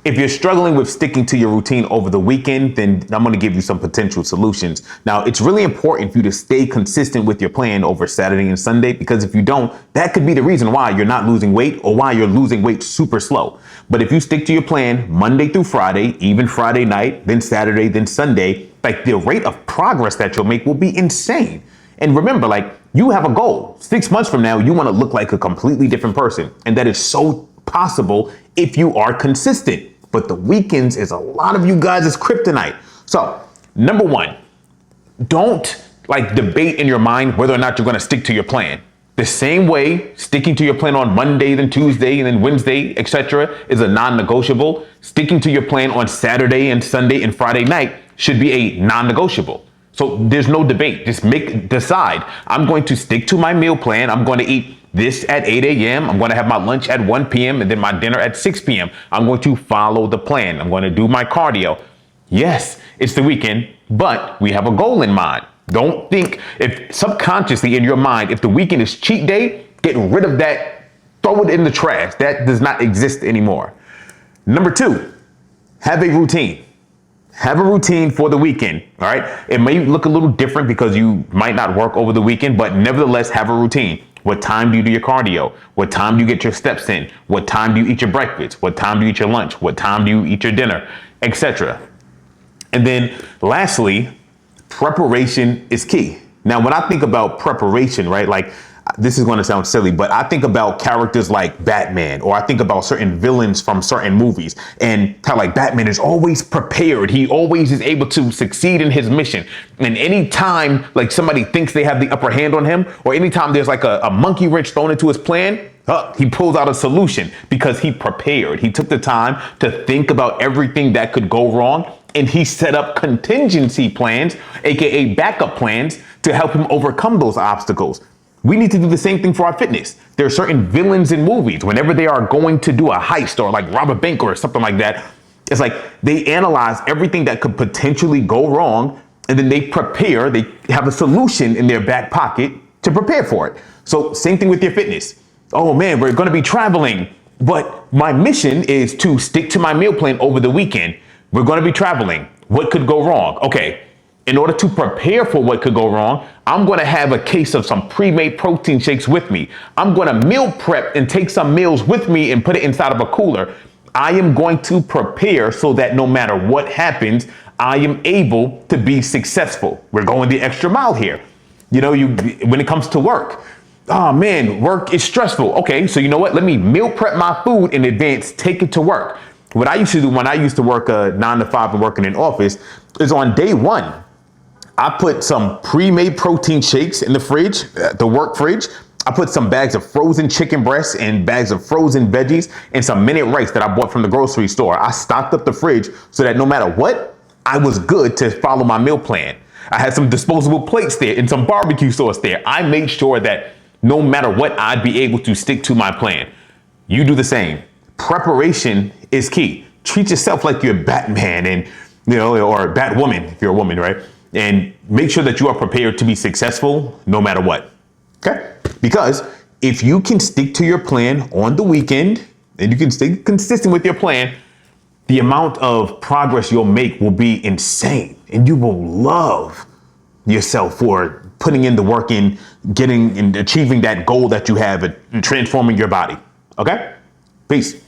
If you're struggling with sticking to your routine over the weekend, then I'm going to give you some potential solutions. Now, it's really important for you to stay consistent with your plan over Saturday and Sunday, because if you don't, that could be the reason why you're not losing weight or why you're losing weight super slow. But if you stick to your plan Monday through Friday, even Friday night, then Saturday, then Sunday, like the rate of progress that you'll make will be insane. And remember, like, you have a goal. 6 months from now, you want to look like a completely different person. And that is so possible if you are consistent. But the weekends is a lot of you guys' kryptonite. So, number one, don't like debate in your mind whether or not you're going to stick to your plan. The same way sticking to your plan on Monday, then Tuesday, and then Wednesday, etc. is a non-negotiable. Sticking to your plan on Saturday and Sunday and Friday night should be a non-negotiable. So there's no debate. Just decide. I'm going to stick to my meal plan. I'm going to eat this at 8 a.m. I'm going to have my lunch at 1 p.m. and then my dinner at 6 p.m. I'm going to follow the plan. I'm going to do my cardio. Yes, it's the weekend, but we have a goal in mind. Don't think, if subconsciously in your mind, if the weekend is cheat day, get rid of that, throw it in the trash. That does not exist anymore. Number two, have a routine. Have a routine for the weekend, all right? It may look a little different because you might not work over the weekend, but nevertheless have a routine. What time do you do your cardio? What time do you get your steps in? What time do you eat your breakfast? What time do you eat your lunch? What time do you eat your dinner, etc.? And then lastly, preparation is key. Now, when I think about preparation, right, like this is going to sound silly, but I think about characters like Batman, or I think about certain villains from certain movies, and how like Batman is always prepared. He always is able to succeed in his mission. And anytime like somebody thinks they have the upper hand on him, or anytime there's like a monkey wrench thrown into his plan, he pulls out a solution because he prepared. He took the time to think about everything that could go wrong, and he set up contingency plans, aka backup plans, to help him overcome those obstacles. We need to do the same thing for our fitness. There are certain villains in movies, whenever they are going to do a heist or like rob a bank or something like that, it's like they analyze everything that could potentially go wrong, and then they prepare, they have a solution in their back pocket to prepare for it. So same thing with your fitness. Oh man, we're going to be traveling, but my mission is to stick to my meal plan over the weekend. We're going to be traveling. What could go wrong? Okay. In order to prepare for what could go wrong, I'm going to have a case of some pre-made protein shakes with me. I'm going to meal prep and take some meals with me and put it inside of a cooler. I am going to prepare so that no matter what happens, I am able to be successful. We're going the extra mile here. You know, when it comes to work, oh man, work is stressful. Okay, so you know what? Let me meal prep my food in advance, take it to work. What I used to do when I used to work 9 to 5 and working in office is on day one, I put some pre-made protein shakes in the fridge, the work fridge. I put some bags of frozen chicken breasts and bags of frozen veggies and some minute rice that I bought from the grocery store. I stocked up the fridge so that no matter what, I was good to follow my meal plan. I had some disposable plates there and some barbecue sauce there. I made sure that no matter what, I'd be able to stick to my plan. You do the same. Preparation is key. Treat yourself like you're Batman and, you know, or Batwoman if you're a woman, right? And make sure that you are prepared to be successful no matter what. Okay? Because if you can stick to your plan on the weekend and you can stay consistent with your plan, the amount of progress you'll make will be insane. And you will love yourself for putting in the work in getting and achieving that goal that you have and transforming your body. Okay? Peace.